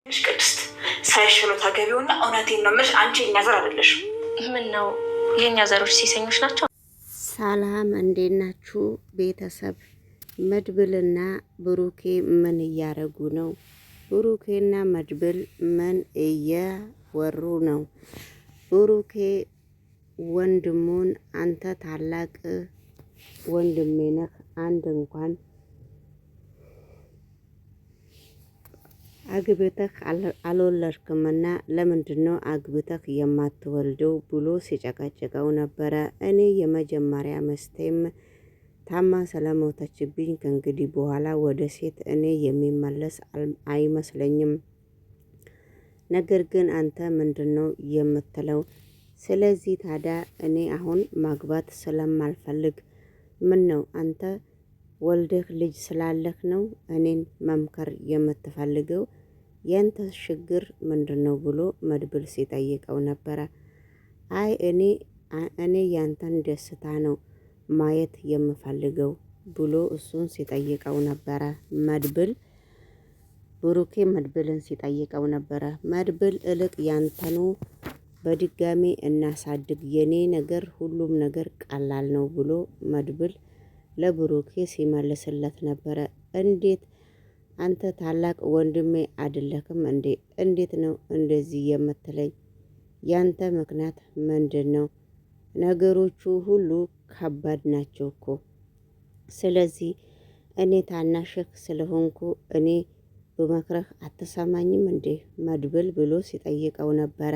ቅድስት ሳይሽሎ ታገቢውና እውነቴን ነው የምልሽ፣ አንቺ የኛ ዘር አይደለሽም። ምን ነው የኛ ዘሮች ሴሰኞች ናቸው? ሰላም እንዴት ናችሁ ቤተሰብ? መድብልና ብሩኬ ምን እያረጉ ነው? ብሩኬና መድብል ምን እያወሩ ነው? ብሩኬ ወንድሙን አንተ ታላቅ ወንድሜ ነህ፣ አንድ እንኳን አግብተህ አልወለድክምና ለምንድነው አግብተህ የማትወልደው ብሎ ሲጨቃጨቀው ነበረ። እኔ የመጀመሪያ ሚስቴም ታማ ስለሞተችብኝ ከእንግዲህ በኋላ ወደ ሴት እኔ የሚመለስ አይመስለኝም። ነገር ግን አንተ ምንድነው የምትለው? ስለዚህ ታዲያ እኔ አሁን ማግባት ስለማልፈልግ ምን ነው አንተ ወልደህ ልጅ ስላለህ ነው እኔን መምከር የምትፈልገው? ያንተ ችግር ምንድነው ብሎ መድብል ሲጠይቀው ነበረ። አይ እኔ ያንተን ደስታ ነው ማየት የምፈልገው ብሎ እሱን ሲጠይቀው ነበረ። ብሩኬ መድብልን ሲጠይቀው ነበረ። መድብል እልቅ ያንተኑ በድጋሚ እናሳድግ፣ የኔ ነገር ሁሉም ነገር ቀላል ነው ብሎ መድብል ለብሩኬ ሲመልስለት ነበረ። እንዴት አንተ ታላቅ ወንድሜ አይደለክም እንዴ? እንዴት ነው እንደዚህ የምትለኝ? ያንተ ምክንያት ምንድነው? ነገሮቹ ሁሉ ከባድ ናቸው እኮ። ስለዚህ እኔ ታናሽህ ስለሆንኩ እኔ በመክረህ አትሰማኝም እንዴ መድብል ብሎ ሲጠይቀው ነበረ።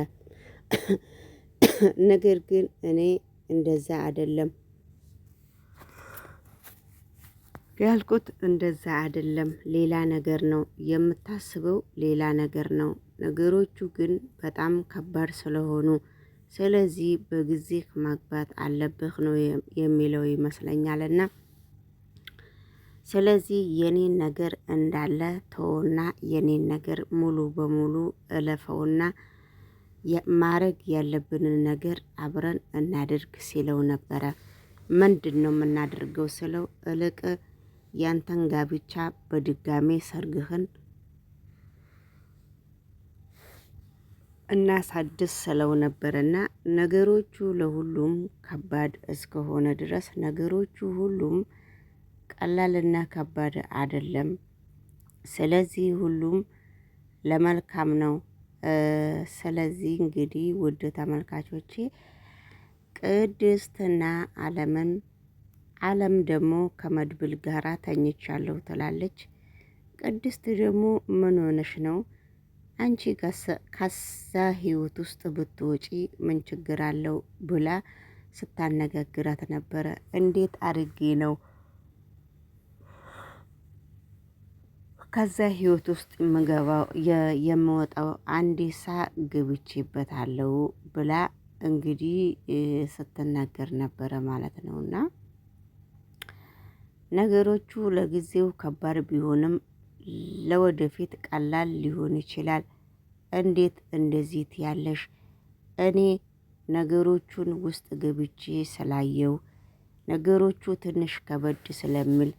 ነገር ግን እኔ እንደዛ አይደለም ያልኩት፣ እንደዛ አይደለም፣ ሌላ ነገር ነው የምታስበው፣ ሌላ ነገር ነው። ነገሮቹ ግን በጣም ከባድ ስለሆኑ ስለዚህ በጊዜ ማግባት አለብህ ነው የሚለው ይመስለኛልና ስለዚህ የኔን ነገር እንዳለ ተወና የኔን ነገር ሙሉ በሙሉ እለፈውና ማረግ ያለብንን ነገር አብረን እናድርግ ሲለው ነበረ። ምንድነው የምናደርገው ስለው እልቅ ያንተን ጋብቻ በድጋሜ ሰርግህን እናሳድስ ስለው ነበርና ነገሮቹ ለሁሉም ከባድ እስከሆነ ድረስ ነገሮቹ ሁሉም ቀላልና ከባድ አይደለም። ስለዚህ ሁሉም ለመልካም ነው። ስለዚህ እንግዲህ ውድ ተመልካቾቼ ቅድስትና አለም ደግሞ ከመድብል ጋራ ተኝቻለሁ ትላለች። ቅድስት ደግሞ ምን ሆነሽ ነው አንቺ ከዛ ህይወት ውስጥ ብትወጪ ምን ችግር አለው ብላ ስታነጋግራት ነበረ። እንዴት አድርጌ ነው ከዛ ህይወት ውስጥ የምወጣው? አንዴ ግብቼበታለሁ ብላ እንግዲህ ስትናገር ነበረ ማለት ነውና ነገሮቹ ለጊዜው ከባድ ቢሆንም ለወደፊት ቀላል ሊሆን ይችላል። እንዴት እንደዚህ ትያለሽ? እኔ ነገሮቹን ውስጥ ገብቼ ስላየው ነገሮቹ ትንሽ ከበድ ስለሚል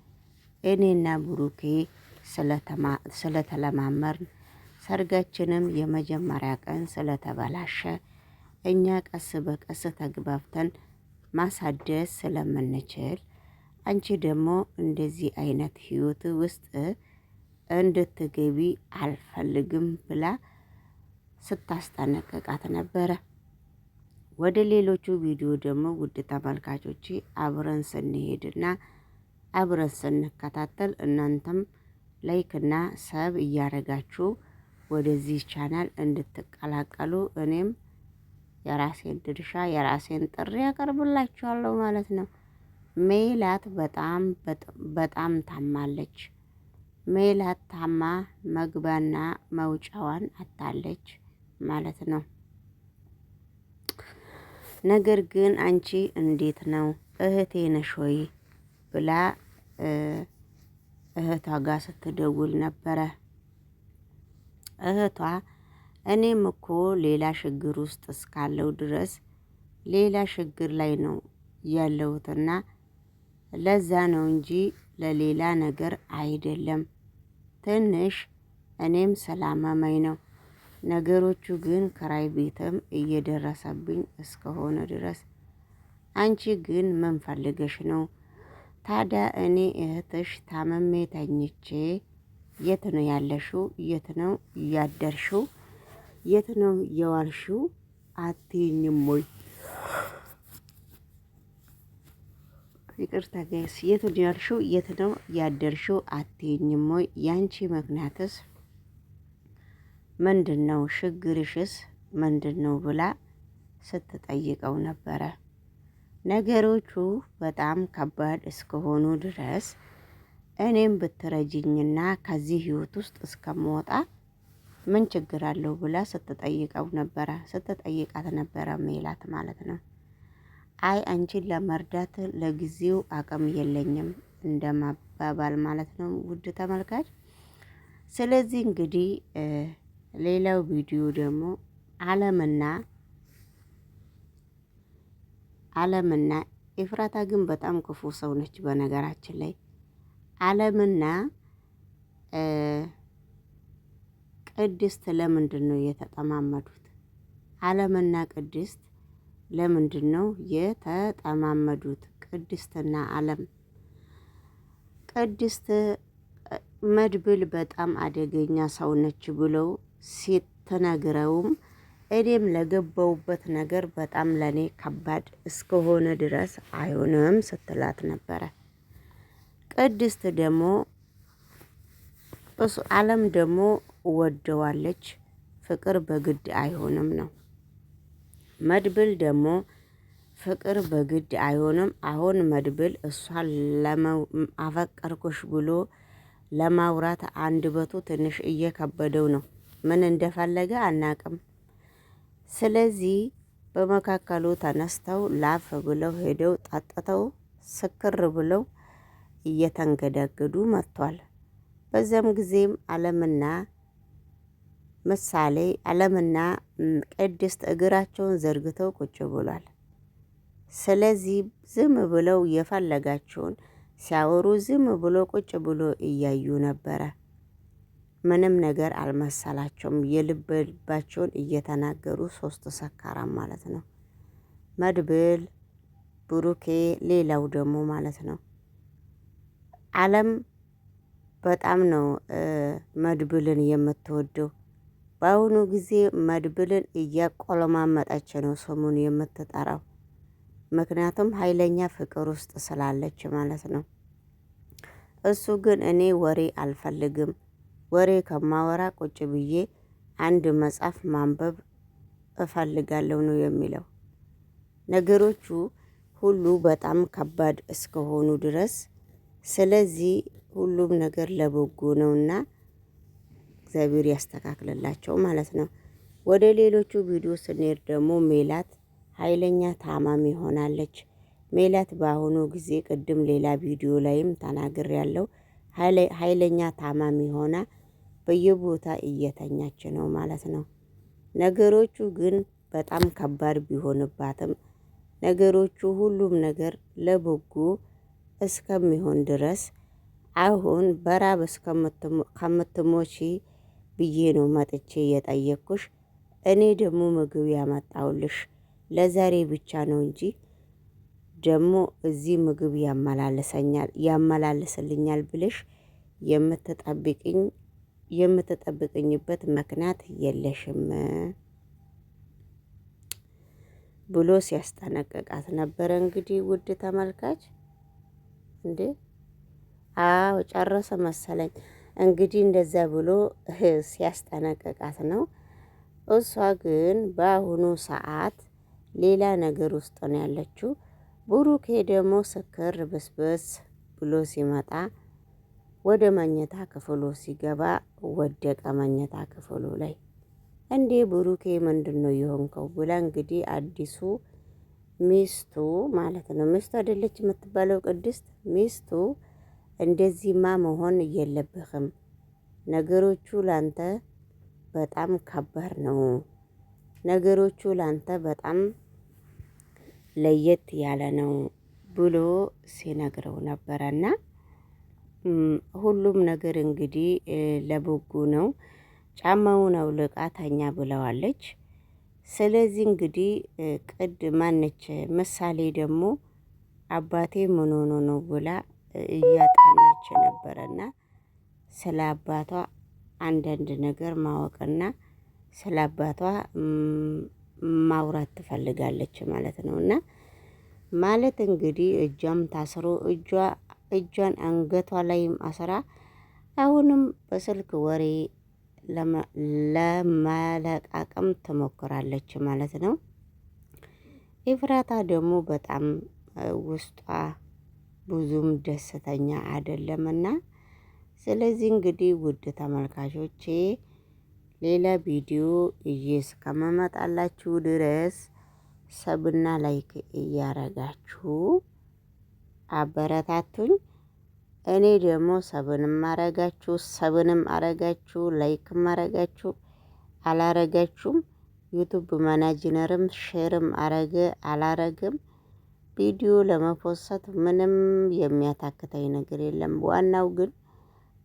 እኔና ብሩኬ ስለተለማመርን ሰርጋችንም የመጀመሪያ ቀን ስለተበላሸ እኛ ቀስ በቀስ ተግባብተን ማሳደስ ስለምንችል አንቺ ደግሞ እንደዚህ አይነት ህይወት ውስጥ እንድትገቢ አልፈልግም ብላ ስታስጠነቅቃት ነበረ። ወደ ሌሎቹ ቪዲዮ ደግሞ ውድ ተመልካቾቼ አብረን ስንሄድና አብረን ስንከታተል እናንተም ላይክና ሰብ እያረጋችሁ ወደዚህ ቻናል እንድትቀላቀሉ እኔም የራሴን ድርሻ የራሴን ጥሪ ያቀርብላችኋለሁ ማለት ነው። ሜላት በጣም ታማለች። ሜላት ታማ መግባና መውጫዋን አታለች ማለት ነው። ነገር ግን አንቺ እንዴት ነው እህቴ ነሽ ወይ ብላ እህቷ ጋር ስትደውል ነበረ። እህቷ እኔም እኮ ሌላ ችግር ውስጥ እስካለው ድረስ ሌላ ችግር ላይ ነው ያለሁትና ለዛ ነው እንጂ ለሌላ ነገር አይደለም። ትንሽ እኔም ስላመመኝ ነው። ነገሮቹ ግን ክራይ ቤትም እየደረሰብኝ እስከሆነ ድረስ አንቺ ግን ምን ፈልገሽ ነው? ታዲያ እኔ እህትሽ ታመሜ ተኝቼ የት ነው ያለሽው? የት ነው ያደርሽው? የት ነው የዋልሽው? አትይኝም ወይ? ይቅርታ ጋይስ፣ የት ነው ያልሽው? የት ነው ያደርሽው? አትይኝም ወይ? ያንቺ ምክንያትስ ምንድን ነው? ችግርሽስ ምንድን ነው ብላ ስትጠይቀው ነበረ። ነገሮቹ በጣም ከባድ እስከሆኑ ድረስ እኔም ብትረጅኝና ከዚህ ህይወት ውስጥ እስከምወጣ ምን ችግር አለው ብላ ስትጠይቃት ነበረ ሜላት ማለት ነው። አይ አንቺን ለመርዳት ለጊዜው አቅም የለኝም እንደማባባል ማለት ነው ውድ ተመልካች። ስለዚህ እንግዲህ ሌላው ቪዲዮ ደግሞ አለምና ኤፍራታ ግን በጣም ክፉ ሰው ነች። በነገራችን ላይ አለምና ቅድስት ለምንድን ነው የተጠማመዱት? አለምና ቅድስት ለምንድን ነው የተጠማመዱት? ቅድስትና አለም ቅድስት መድብል በጣም አደገኛ ሰው ነች ብለው ሲተነግረውም እኔም ለገባውበት ነገር በጣም ለኔ ከባድ እስከሆነ ድረስ አይሆንም ስትላት ነበረ። ቅድስት ደግሞ አለም ደግሞ ወደዋለች። ፍቅር በግድ አይሆንም ነው። መድብል ደግሞ ፍቅር በግድ አይሆንም። አሁን መድብል እሷን አፈቀርኩሽ ብሎ ለማውራት አንደበቱ ትንሽ እየከበደው ነው። ምን እንደፈለገ አናቅም። ስለዚህ በመካከሉ ተነስተው ላፍ ብለው ሄደው ጠጥተው ስክር ብለው እየተንገዳገዱ መጥቷል። በዛም ጊዜም አለምና ቅድስት እግራቸውን ዘርግተው ቁጭ ብሏል። ስለዚህ ዝም ብለው የፈለጋቸውን ሲያወሩ ዝም ብሎ ቁጭ ብሎ እያዩ ነበረ። ምንም ነገር አልመሰላቸውም። የልብ ልባቸውን እየተናገሩ ሶስት ሰካራም ማለት ነው። መድብል፣ ብሩኬ፣ ሌላው ደግሞ ማለት ነው አለም በጣም ነው መድብልን የምትወደው። በአሁኑ ጊዜ መድብልን እያቆለማመጠች ነው ስሙን የምትጠራው። ምክንያቱም ኃይለኛ ፍቅር ውስጥ ስላለች ማለት ነው። እሱ ግን እኔ ወሬ አልፈልግም፣ ወሬ ከማወራ ቁጭ ብዬ አንድ መጽሐፍ ማንበብ እፈልጋለሁ ነው የሚለው። ነገሮቹ ሁሉ በጣም ከባድ እስከሆኑ ድረስ ስለዚህ ሁሉም ነገር ለበጎ ነውና እግዚአብሔር ያስተካክልላቸው ማለት ነው። ወደ ሌሎቹ ቪዲዮ ስንሄድ ደግሞ ሜላት ኃይለኛ ታማሚ ሆናለች። ሜላት በአሁኑ ጊዜ ቅድም ሌላ ቪዲዮ ላይም ተናግሬያለሁ። ኃይለኛ ታማሚ ሆና በየቦታ እየተኛች ነው ማለት ነው። ነገሮቹ ግን በጣም ከባድ ቢሆንባትም ነገሮቹ ሁሉም ነገር ለበጎ እስከሚሆን ድረስ አሁን በራብ ከምትሞቺ ብዬ ነው መጥቼ የጠየቅኩሽ። እኔ ደግሞ ምግብ ያመጣውልሽ ለዛሬ ብቻ ነው እንጂ ደግሞ እዚህ ምግብ ያመላልስልኛል ብለሽ የምትጠብቅኝበት ምክንያት የለሽም ብሎ ሲያስጠነቅቃት ነበረ። እንግዲህ ውድ ተመልካች እንዴ አዎ ጨረሰ መሰለኝ። እንግዲህ እንደዛ ብሎ ሲያስጠነቅቃት ነው። እሷ ግን በአሁኑ ሰዓት ሌላ ነገር ውስጥ ነው ያለችው። ብሩኬ ደግሞ ስክር ብስብስ ብሎ ሲመጣ ወደ መኝታ ክፍሉ ሲገባ ወደቀ መኝታ ክፍሉ ላይ። እንዴ ብሩኬ ምንድን ነው የሆንከው ብላ እንግዲህ አዲሱ ሚስቱ ማለት ነው፣ ሚስቱ አይደለች የምትባለው ቅድስት ሚስቱ እንደዚህማ መሆን የለብህም፣ ነገሮቹ ላንተ በጣም ከባድ ነው፣ ነገሮቹ ላንተ በጣም ለየት ያለ ነው ብሎ ሲነግረው ነበረና ሁሉም ነገር እንግዲህ ለበጎ ነው። ጫማውን አውልቃ ተኛ ብለዋለች። ስለዚህ እንግዲህ ማነች ምሳሌ ደግሞ አባቴ ምን ሆኖ ነው ብላ እያጠናች ነበረና ስለ አባቷ አንዳንድ ነገር ማወቅና ስለ አባቷ ማውራት ትፈልጋለች ማለት ነው። እና ማለት እንግዲህ እጇም ታስሮ እጇን አንገቷ ላይም አስራ አሁንም በስልክ ወሬ ለመለቃቀም ትሞክራለች ማለት ነው። ኤፍራታ ደግሞ በጣም ውስጧ ብዙም ደስተኛ አይደለምና ስለዚህ እንግዲህ ውድ ተመልካቾቼ ሌላ ቪዲዮ ይዤ እስከምመጣላችሁ ድረስ ሰብና ላይክ እያረጋችሁ አበረታቱኝ። እኔ ደግሞ ሰብንም አረጋችሁ ላይክም አረጋችሁ አላረጋችሁም ዩቱብ ማናጅነርም ሼርም አላረግም ቪዲዮ ለመፖሰት ምንም የሚያታክተኝ ነገር የለም። ዋናው ግን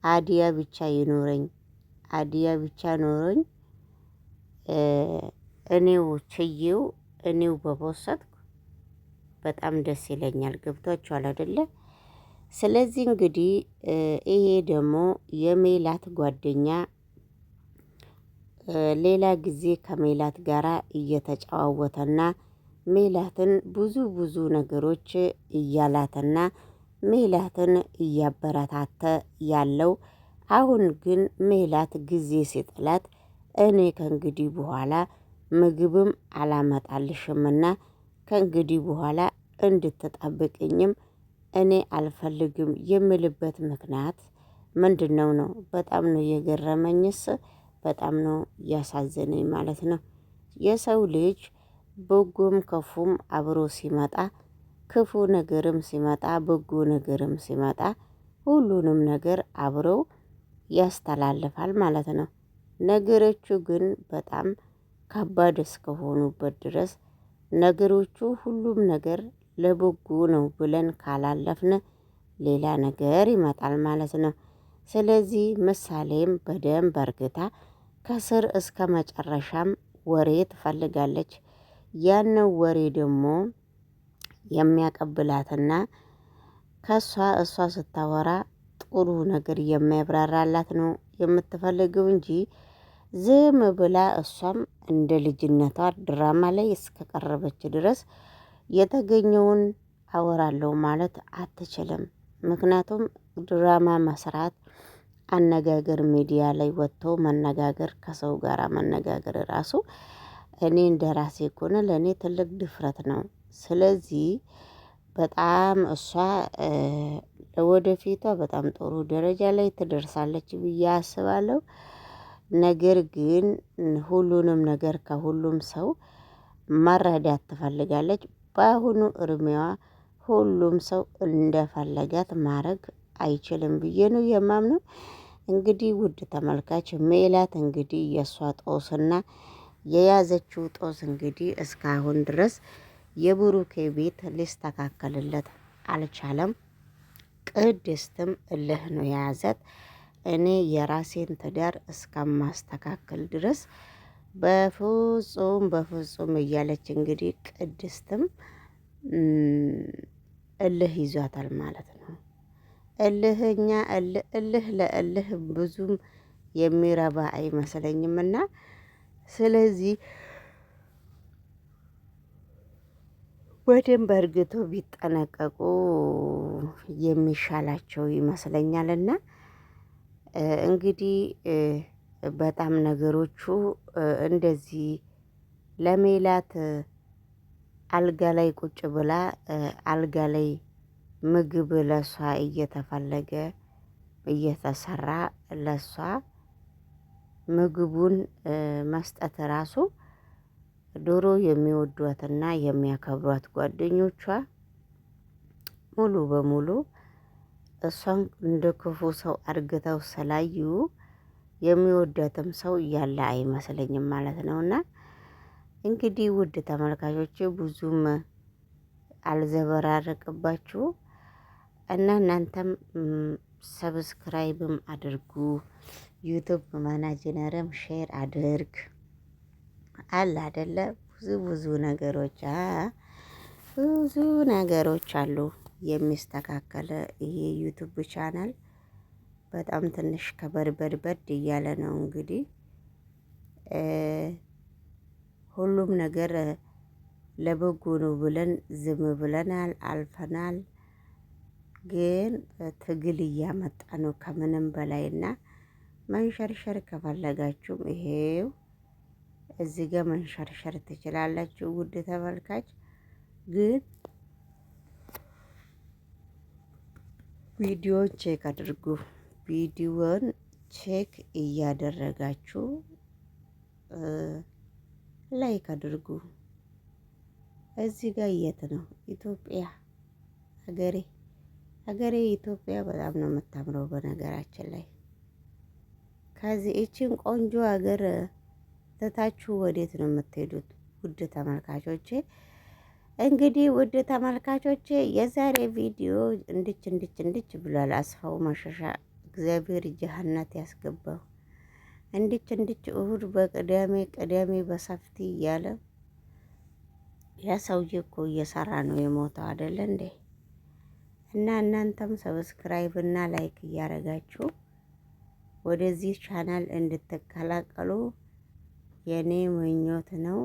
አዲያ ብቻ ይኖረኝ። አዲያ ብቻ ኖሮኝ እኔው ችዬው እኔው በፖሰትኩ በጣም ደስ ይለኛል። ገብቷችኋል አይደለ? ስለዚህ እንግዲህ ይሄ ደግሞ የሜላት ጓደኛ ሌላ ጊዜ ከሜላት ጋራ እየተጨዋወተና ሜላትን ብዙ ነገሮች እያላትና ሜላትን እያበረታተ ያለው አሁን ግን ሜላት ጊዜ ሲጥላት እኔ ከእንግዲህ በኋላ ምግብም አላመጣልሽምና ከእንግዲህ በኋላ እንድትጠብቅኝም እኔ አልፈልግም የምልበት ምክንያት ምንድነው ነው? በጣም ነው የገረመኝስ በጣም ነው ያሳዘነኝ ማለት ነው። የሰው ልጅ በጎም ከፉም አብሮ ሲመጣ ክፉ ነገርም ሲመጣ በጎ ነገርም ሲመጣ ሁሉንም ነገር አብረው ያስተላልፋል ማለት ነው። ነገሮቹ ግን በጣም ከባድ እስከሆኑበት ድረስ ነገሮቹ ሁሉም ነገር ለበጎ ነው ብለን ካላለፍን ሌላ ነገር ይመጣል ማለት ነው። ስለዚህ ምሳሌም በደንብ አርግታ ከስር እስከ መጨረሻም ወሬ ትፈልጋለች። ያንን ወሬ ደግሞ የሚያቀብላትና እሷ ስታወራ ጥሩ ነገር የሚያብራራላት ነው የምትፈልገው እንጂ ዝም ብላ እሷም እንደ ልጅነቷ ድራማ ላይ እስከቀረበች ድረስ የተገኘውን አወራለሁ ማለት አትችልም። ምክንያቱም ድራማ መስራት አነጋገር ሚዲያ ላይ ወጥቶ መነጋገር ከሰው ጋር መነጋገር ራሱ እኔ እንደራሴ ከሆነ ለእኔ ትልቅ ድፍረት ነው። ስለዚህ በጣም እሷ ወደፊቷ በጣም ጥሩ ደረጃ ላይ ትደርሳለች ብዬ አስባለሁ። ነገር ግን ሁሉንም ነገር ከሁሉም ሰው መረዳት ትፈልጋለች። በአሁኑ እድሜዋ ሁሉም ሰው እንደፈለጋት ማድረግ አይችልም ብዬ ነው የማምነው። እንግዲህ ውድ ተመልካች ሜላት እንግዲህ የእሷ ጦስና የያዘችው ጦስ እንግዲህ እስካሁን ድረስ የብሩኬ ቤት ሊስተካከልለት አልቻለም። ቅድስትም እልህ ነው የያዛት። እኔ የራሴን ትዳር እስከማስተካከል ድረስ በፍጹም እያለች እንግዲህ ቅድስትም እልህ ይዟታል ማለት ነው። እልህ ለእልህ ብዙም የሚረባ አይመስለኝምና ስለዚህ በደንብ አርግቶ ቢጠነቀቁ የሚሻላቸው ይመስለኛልና እንግዲህ በጣም ነገሮቹ እንደዚህ ለሜላት አልጋ ላይ ቁጭ ብላ አልጋ ላይ ምግብ ለሷ እየተፈለገ እየተሰራ ለሷ ምግቡን መስጠት ራሱ ዶሮ የሚወዷትና የሚያከብሯት ጓደኞቿ ሙሉ በሙሉ እሷን እንደ ክፉ ሰው አርግተው ስላዩ የሚወዳትም ሰው እያለ አይመስለኝም ማለት ነውና እንግዲህ ውድ ተመልካቾች ብዙም አልዘበራረቅባችሁ እና እናንተም ሰብስክራይብም አድርጉ ዩቱብ ማናጀርም ሼር አድርግ አለ አይደለ? ብዙ ነገሮች ብዙ ነገሮች አሉ የሚስተካከለ። ይሄ ዩቱብ ቻናል በጣም ትንሽ ከበድበድበድ እያለ ነው እንግዲህ ሁሉም ነገር ለበጎ ነው ብለን ዝም ብለናል፣ አልፈናል። ግን ትግል እያመጣ ነው ከምንም በላይና መንሸርሸር ከፈለጋችሁም ይሄው እዚህ ጋር መንሸርሸር ትችላላችሁ። ውድ ተመልካች ግን ቪዲዮን ቼክ አድርጉ። ቪዲዮን ቼክ እያደረጋችሁ ላይክ አድርጉ። እዚህ ጋር የት ነው ኢትዮጵያ ሀገሬ ኢትዮጵያ በጣም ነው የምታምረው። በነገራችን ላይ ከዚህ እቺን ቆንጆ ሀገር ትታችሁ ወዴት ነው የምትሄዱት? ውድ ተመልካቾቼ እንግዲህ ውድ ተመልካቾቼ የዛሬ ቪዲዮ እንድች ብሏል። አስፋው መሸሻ እግዚአብሔር ጀሃነት ያስገባው። እንድች እሁድ ቅዳሜ በሰፍቲ እያለ ያ ሰውዬ እኮ እየሰራ ነው የሞተው አይደለ እንዴ? እና እናንተም ሰብስክራይብ እና ላይክ እያደረጋችሁ ወደዚህ ቻናል እንድትቀላቀሉ የኔ ምኞት ነው።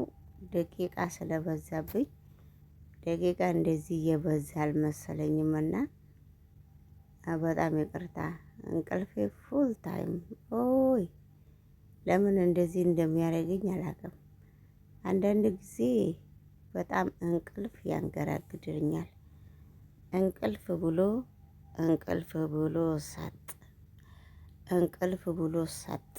ደቂቃ ስለበዛብኝ ደቂቃ እንደዚህ እየበዛ አልመሰለኝምና በጣም ይቅርታ። እንቅልፌ ፉል ታይም ኦይ ለምን እንደዚህ እንደሚያደርገኝ አላውቅም። አንዳንድ ጊዜ በጣም እንቅልፍ ያንገራግድኛል። እንቅልፍ ብሎ ሰጥ